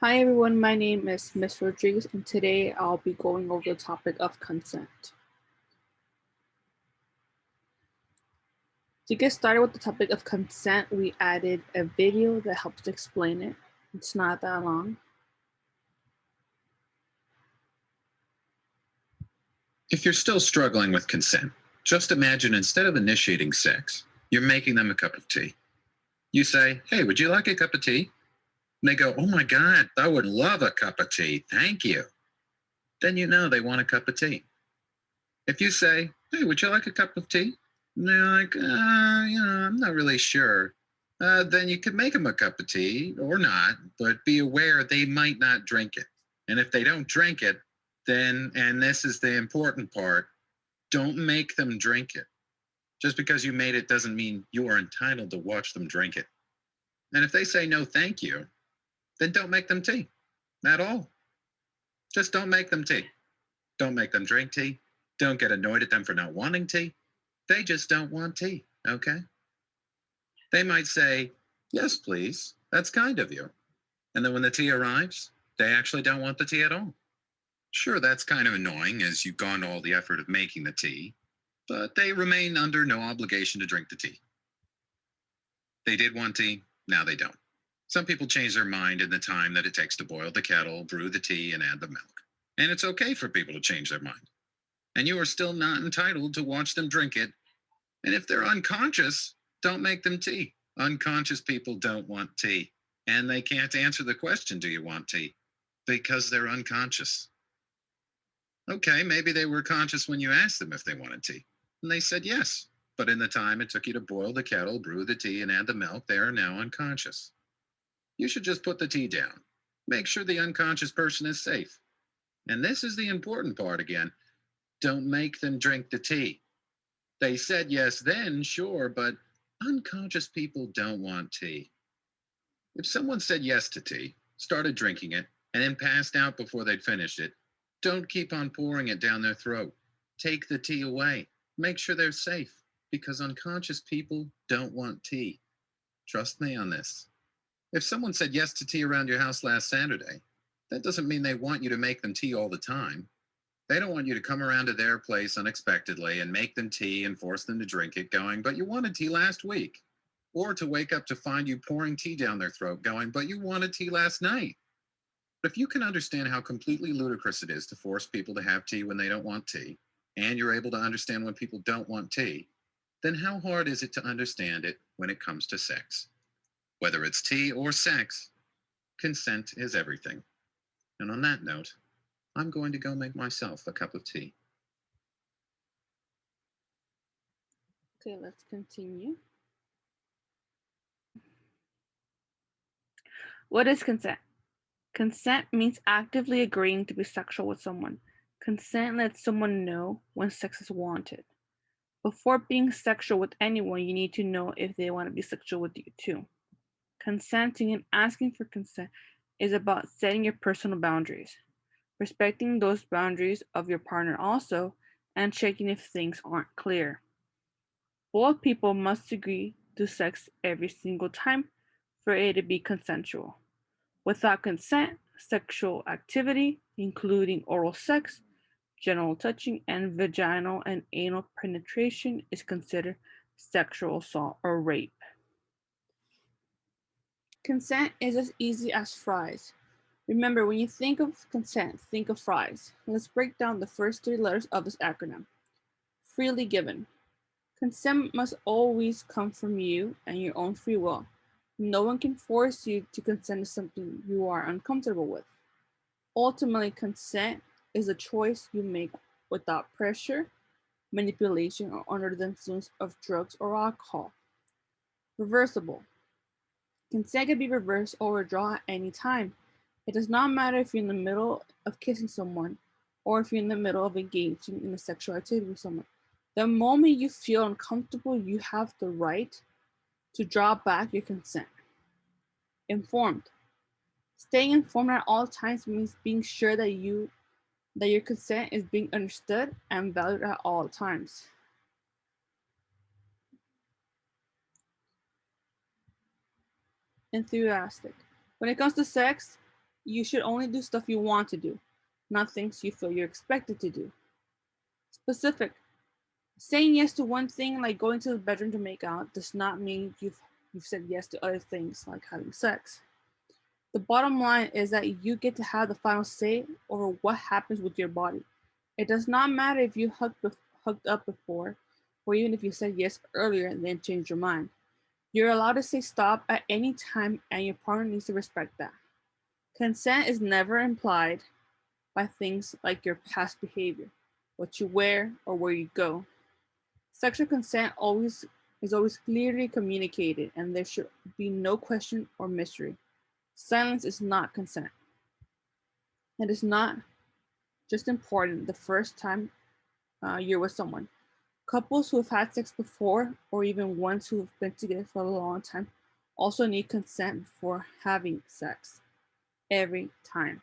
Hi everyone, my name is Miss Rodriguez and today I'll be going over the topic of consent. To get started with the topic of consent, we added a video that helps explain it. It's not that long. If you're still struggling with consent, just imagine instead of initiating sex, you're making them a cup of tea. You say, "Hey, would you like a cup of tea?" And they go, "Oh my God, I would love a cup of tea. Thank you." Then you know they want a cup of tea. If you say, "Hey, would you like a cup of tea?" And they're like, I'm not really sure. Then you could make them a cup of tea or not, but be aware they might not drink it. And if they don't drink it, then, and this is the important part, don't make them drink it. Just because you made it doesn't mean you are entitled to watch them drink it. And if they say no, thank you, then don't make them tea at all. Just don't make them tea. Don't make them drink tea. Don't get annoyed at them for not wanting tea. They just don't want tea, okay? They might say, "Yes, please. That's kind of you." And then when the tea arrives, they actually don't want the tea at all. Sure, that's kind of annoying as you've gone to all the effort of making the tea, but they remain under no obligation to drink the tea. They did want tea, now they don't. Some people change their mind in the time that it takes to boil the kettle, brew the tea, and add the milk. And it's okay for people to change their mind. And you are still not entitled to watch them drink it. And if they're unconscious, don't make them tea. Unconscious people don't want tea. And they can't answer the question, "Do you want tea?" Because they're unconscious. Okay, maybe they were conscious when you asked them if they wanted tea. And they said yes. But in the time it took you to boil the kettle, brew the tea, and add the milk, they are now unconscious. You should just put the tea down. Make sure the unconscious person is safe. And this is the important part again. Don't make them drink the tea. They said yes then, sure, but unconscious people don't want tea. If someone said yes to tea, started drinking it, and then passed out before they'd finished it, don't keep on pouring it down their throat. Take the tea away. Make sure they're safe, because unconscious people don't want tea. Trust me on this. If someone said yes to tea around your house last Saturday, that doesn't mean they want you to make them tea all the time. They don't want you to come around to their place unexpectedly and make them tea and force them to drink it, going, "But you wanted tea last week." Or to wake up to find you pouring tea down their throat, going, "But you wanted tea last night." But if you can understand how completely ludicrous it is to force people to have tea when they don't want tea, and you're able to understand when people don't want tea, then how hard is it to understand it when it comes to sex? Whether it's tea or sex, consent is everything. And on that note, I'm going to go make myself a cup of tea. Okay, let's continue. What is consent? Consent means actively agreeing to be sexual with someone. Consent lets someone know when sex is wanted. Before being sexual with anyone, you need to know if they want to be sexual with you too. Consenting and asking for consent is about setting your personal boundaries, respecting those boundaries of your partner also, and checking if things aren't clear. Both people must agree to sex every single time for it to be consensual. Without consent, sexual activity, including oral sex, genital touching, and vaginal and anal penetration, is considered sexual assault or rape. Consent is as easy as fries. Remember, when you think of consent, think of fries. Let's break down the first three letters of this acronym. Freely given. Consent must always come from you and your own free will. No one can force you to consent to something you are uncomfortable with. Ultimately, consent is a choice you make without pressure, manipulation, or under the influence of drugs or alcohol. Reversible. Consent can be reversed or withdrawn at any time. It does not matter if you're in the middle of kissing someone or if you're in the middle of engaging in a sexual activity with someone. The moment you feel uncomfortable, you have the right to draw back your consent. Informed. Staying informed at all times means being sure that your consent is being understood and valued at all times. Enthusiastic. When it comes to sex, You should only do stuff you want to do, not things you feel you're expected to do. Specific. Saying yes to one thing like going to the bedroom to make out does not mean you've said yes to other things like having sex. The bottom line is that you get to have the final say over what happens with your body. It does not matter if you hooked up before, or even if you said yes earlier and then changed your mind. You're allowed to say stop at any time, and your partner needs to respect that. Consent is never implied by things like your past behavior, what you wear, or where you go. Sexual consent is always clearly communicated, and there should be no question or mystery. Silence is not consent. It is not just important the first time you're with someone. Couples who have had sex before, or even ones who have been together for a long time, also need consent before having sex every time.